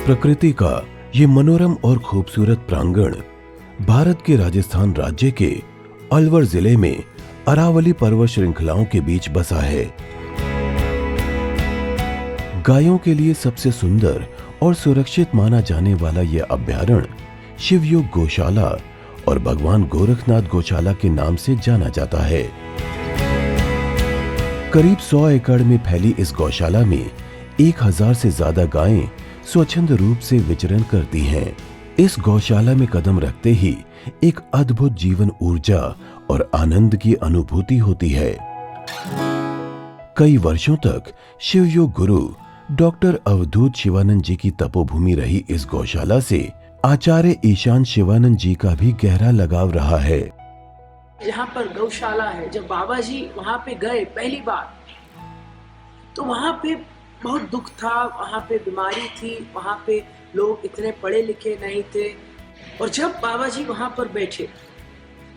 प्रकृति का ये मनोरम और खूबसूरत प्रांगण भारत के राजस्थान राज्य के अलवर जिले में अरावली पर्वत श्रृंखलाओं के बीच बसा है। गायों के लिए सबसे सुंदर और सुरक्षित माना जाने वाला यह अभयारण्य शिवयोग गौशाला और भगवान गोरखनाथ गौशाला के नाम से जाना जाता है। करीब 100 एकड़ में फैली इस गौशाला में 1000 से ज्यादा गायें स्वच्छंद रूप से विचरण करती हैं। इस गौशाला में कदम रखते ही एक अद्भुत जीवन ऊर्जा और आनंद की अनुभूति होती है। कई वर्षों तक शिवयोग गुरु डॉक्टर अवधूत शिवानंद जी की तपोभूमि रही इस गौशाला से आचार्य ईशान शिवानंद जी का भी गहरा लगाव रहा है। यहाँ पर गौशाला है। जब बाबा जी वहाँ पे गए पहली बार तो वहाँ पे बहुत दुख था, वहाँ पे बीमारी थी, वहाँ पे लोग इतने पढ़े लिखे नहीं थे। और जब बाबा जी वहाँ पर बैठे,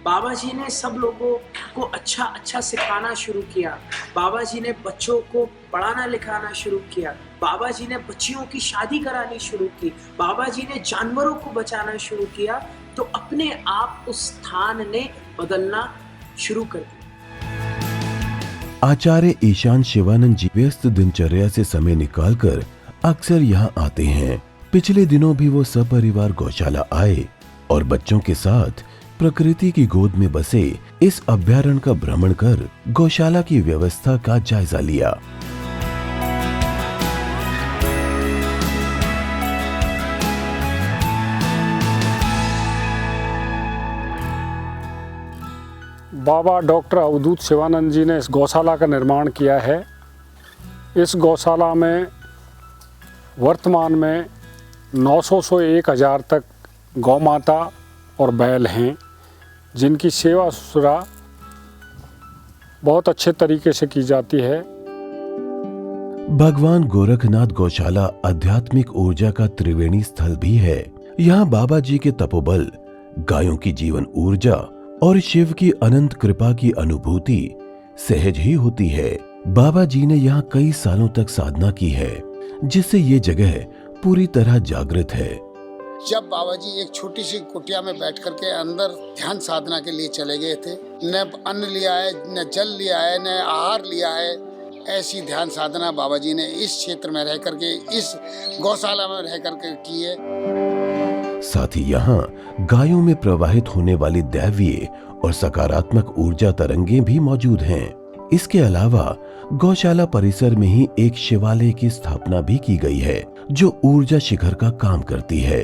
बाबा जी ने सब लोगों को अच्छा अच्छा सिखाना शुरू किया। बाबा जी ने बच्चों को पढ़ाना लिखाना शुरू किया। बाबा जी ने बच्चियों की शादी करानी शुरू की। बाबा जी ने जानवरों को बचाना शुरू किया। तो अपने आप उस स्थान ने बदलना शुरू कर दिया। आचार्य ईशान शिवानंद जी व्यस्त दिनचर्या से समय निकालकर अक्सर यहाँ आते हैं। पिछले दिनों भी वो सपरिवार गौशाला आए और बच्चों के साथ प्रकृति की गोद में बसे इस अभयारण्य का भ्रमण कर गौशाला की व्यवस्था का जायजा लिया। बाबा डॉक्टर अवधूत शिवानंद जी ने इस गौशाला का निर्माण किया है। इस गौशाला में वर्तमान में 900 से 1000 तक गौ माता और बैल हैं, जिनकी सेवा ससुरा बहुत अच्छे तरीके से की जाती है। भगवान गोरखनाथ गौशाला आध्यात्मिक ऊर्जा का त्रिवेणी स्थल भी है। यहाँ बाबा जी के तपोबल, गायों की जीवन ऊर्जा और शिव की अनंत कृपा की अनुभूति सहज ही होती है। बाबा जी ने यहाँ कई सालों तक साधना की है, जिससे ये जगह पूरी तरह जागृत है। जब बाबा जी एक छोटी सी कुटिया में बैठ करके अंदर ध्यान साधना के लिए चले गए थे, न अन्न लिया है, न जल लिया है, न आहार लिया है, ऐसी ध्यान साधना बाबा जी ने इस क्षेत्र में रह करके, इस गौशाला में रह करके की है। साथ ही यहाँ गायों में प्रवाहित होने वाली दैवीय और सकारात्मक ऊर्जा तरंगे भी मौजूद हैं। इसके अलावा गौशाला परिसर में ही एक शिवालय की स्थापना भी की गई है, जो ऊर्जा शिखर का काम करती है।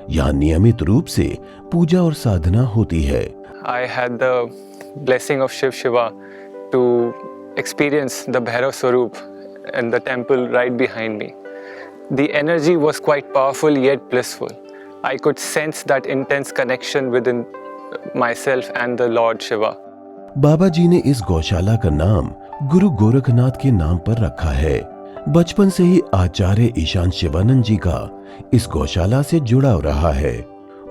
यहाँ नियमित रूप से पूजा और साधना होती है। I had the blessing of Shiv Shiva to experience the Bhairav Swaroop and the temple right behind me. The energy was quite powerful yet blissful. I could sense that intense connection within myself and the Lord Shiva. बाबा जी ने इस गौशाला का नाम गुरु गोरखनाथ के नाम पर रखा है। बचपन से ही आचार्य ईशान शिवानंद जी का इस गौशाला से जुड़ाव रहा है।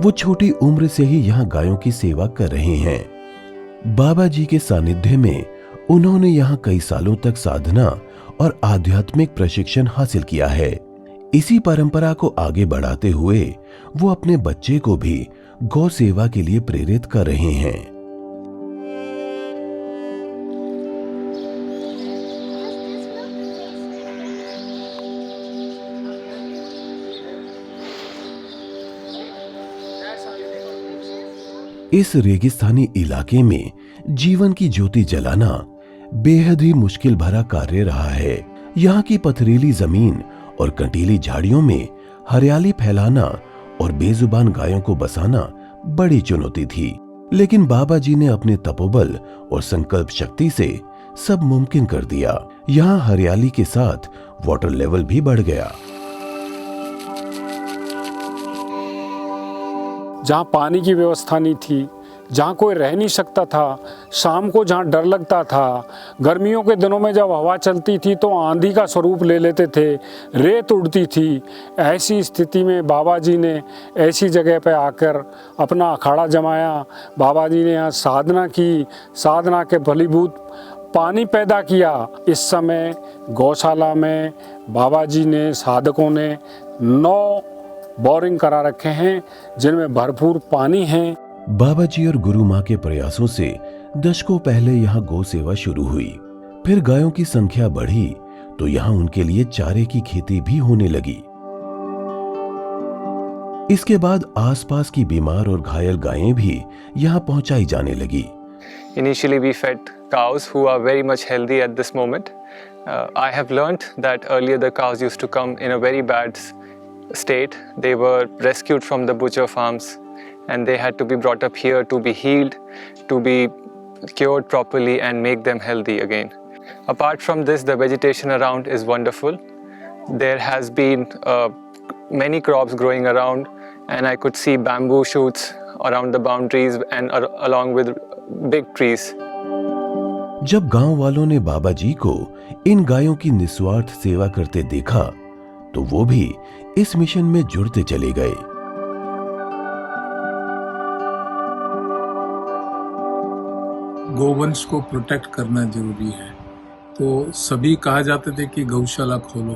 वो छोटी उम्र से ही यहाँ गायों की सेवा कर रहे हैं। बाबा जी के सानिध्य में उन्होंने यहाँ कई सालों तक साधना और आध्यात्मिक प्रशिक्षण हासिल किया है। इसी परंपरा को आगे बढ़ाते हुए वो अपने बच्चे को भी गौ सेवा के लिए प्रेरित कर रहे हैं। इस रेगिस्तानी इलाके में जीवन की ज्योति जलाना बेहद ही मुश्किल भरा कार्य रहा है। यहाँ की पथरीली जमीन और कंटीली झाड़ियों में हरियाली फैलाना और बेजुबान गायों को बसाना बड़ी चुनौती थी, लेकिन बाबा जी ने अपने तपोबल और संकल्प शक्ति से सब मुमकिन कर दिया। यहाँ हरियाली के साथ वाटर लेवल भी बढ़ गया। जहाँ पानी की व्यवस्था नहीं थी, जहाँ कोई रह नहीं सकता था, शाम को जहाँ डर लगता था, गर्मियों के दिनों में जब हवा चलती थी तो आंधी का स्वरूप ले लेते थे, रेत उड़ती थी, ऐसी स्थिति में बाबा जी ने ऐसी जगह पर आकर अपना अखाड़ा जमाया। बाबा जी ने यहाँ साधना की, साधना के फलीभूत पानी पैदा किया। इस समय गौशाला में बाबा जी ने, साधकों ने 9 बोरिंग करा रखे हैं जिनमें भरपूर पानी है। बाबा जी और गुरु माँ के प्रयासों से दशकों पहले यहाँ गौ सेवा शुरू हुई। फिर गायों की संख्या बढ़ी तो यहाँ उनके लिए चारे की खेती भी होने लगी। इसके बाद आसपास की बीमार और घायल गायें भी यहाँ पहुंचाई जाने लगी। Initially, we fed cows who are very much healthy at this moment. I have learned that earlier the cows used to come in a very bad state. They were rescued from the butcher farms and they had to be brought up here to be healed, to be cured properly and make them healthy again. Apart from this, the vegetation around is wonderful. There has been many crops growing around and I could see bamboo shoots around the boundaries and along with big trees. जब गांव वालों ने बाबा जी को इन गायों की निस्वार्थ सेवा करते देखा तो वो भी इस मिशन में जुड़ते चले गए। गोवंश को प्रोटेक्ट करना जरूरी है, तो सभी कहा जाते थे कि गौशाला खोलो,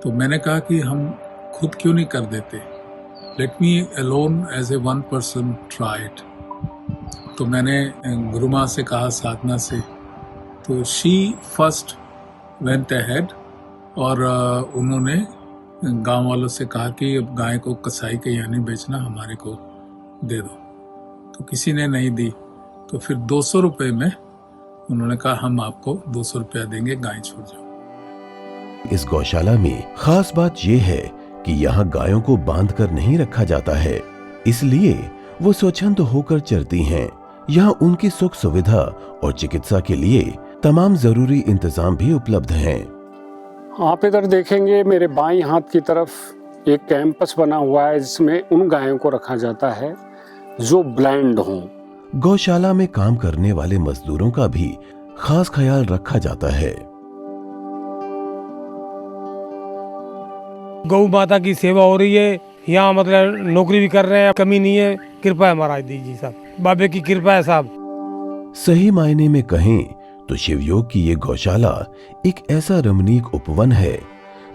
तो मैंने कहा कि हम खुद क्यों नहीं कर देते, let me alone as a one person try it. तो मैंने गुरु माँ से कहा, साधना से, तो शी फर्स्ट वेंट अहेड और उन्होंने गांव वालों से कहा कि अब गाय को कसाई के यहाँ नहीं बेचना, हमारे को दे दो। तो किसी ने नहीं दी, तो फिर 200 रुपये में उन्होंने कहा हम आपको 200 रुपया देंगे, गाय छोड़ जाओ। इस गौशाला में खास बात यह है कि यहाँ गायों को बांध कर नहीं रखा जाता है, इसलिए वो स्वच्छंद होकर चरती हैं। यहाँ उनकी सुख सुविधा और चिकित्सा के लिए तमाम जरूरी इंतजाम भी उपलब्ध हैं। आप इधर देखेंगे मेरे बाईं हाथ की तरफ एक कैंपस बना हुआ है जिसमें उन गायों को रखा जाता है जो ब्लाइंड हों। गौशाला में काम करने वाले मजदूरों का भी खास ख्याल रखा जाता है। गौ माता की सेवा हो रही है यहाँ, मतलब नौकरी भी कर रहे हैं, कमी नहीं है। कृपा है महाराज जी साहब, बाबे की कृपा है साहब। सही मायने में कहें तो शिवयोग की ये गौशाला एक ऐसा रमणीक उपवन है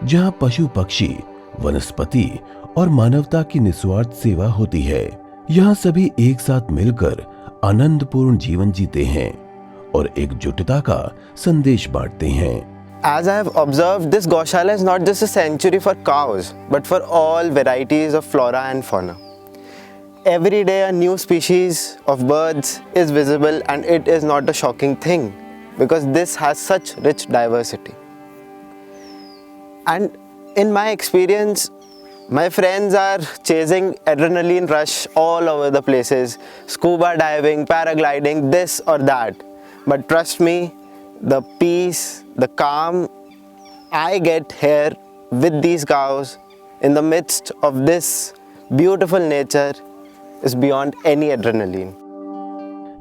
जहां पशु पक्षी, वनस्पति और मानवता की निस्वार्थ सेवा होती है। यहाँ सभी एक साथ मिलकर आनंदपूर्ण जीवन जीते हैं और एकजुटता का संदेश बांटते हैं। As I have observed, this Gaushala is not just a sanctuary for cows, but for all varieties of flora and fauna. Every day a new species of birds is visible, and it is not a shocking thing because this has such rich diversity. And in my experience, my friends are chasing adrenaline rush all over the places, scuba diving, paragliding, this or that. But trust me, the peace, the calm I get here with these cows in the midst of this beautiful nature is beyond any adrenaline.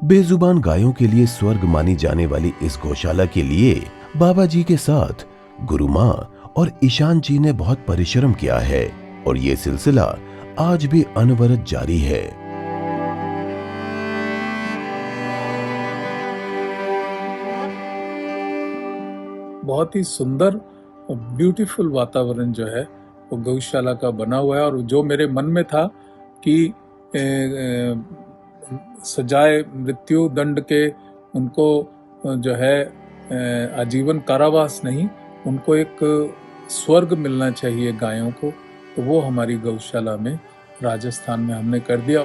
बेजुबान गायों के लिए स्वर्ग मानी जाने वाली इस गौशाला के लिए बाबा जी के साथ गुरु माँ और ईशान जी ने बहुत परिश्रम किया है और ये सिलसिला आज भी अनवरत जारी है। बहुत ही सुंदर और ब्यूटीफुल वातावरण जो है वो गौशाला का बना हुआ है। और जो मेरे मन में था कि सजाए मृत्यु दंड के उनको जो है आजीवन कारावास नहीं, उनको एक स्वर्ग मिलना चाहिए गायों को, तो वो हमारी गौशाला में राजस्थान में हमने कर दिया।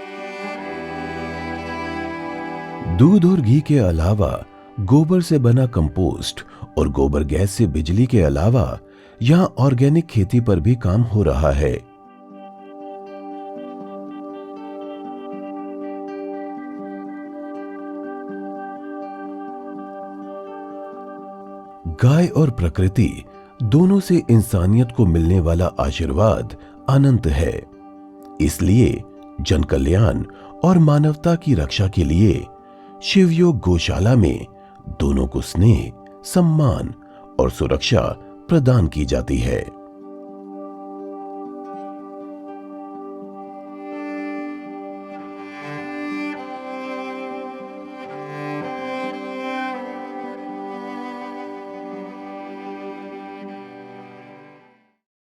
दूध और घी के अलावा गोबर से बना कंपोस्ट और गोबर गैस से बिजली के अलावा यहाँ ऑर्गेनिक खेती पर भी काम हो रहा है। गाय और प्रकृति दोनों से इंसानियत को मिलने वाला आशीर्वाद अनंत है। इसलिए जन कल्याण और मानवता की रक्षा के लिए शिवयोग गौशाला में दोनों को स्नेह, सम्मान और सुरक्षा प्रदान की जाती है।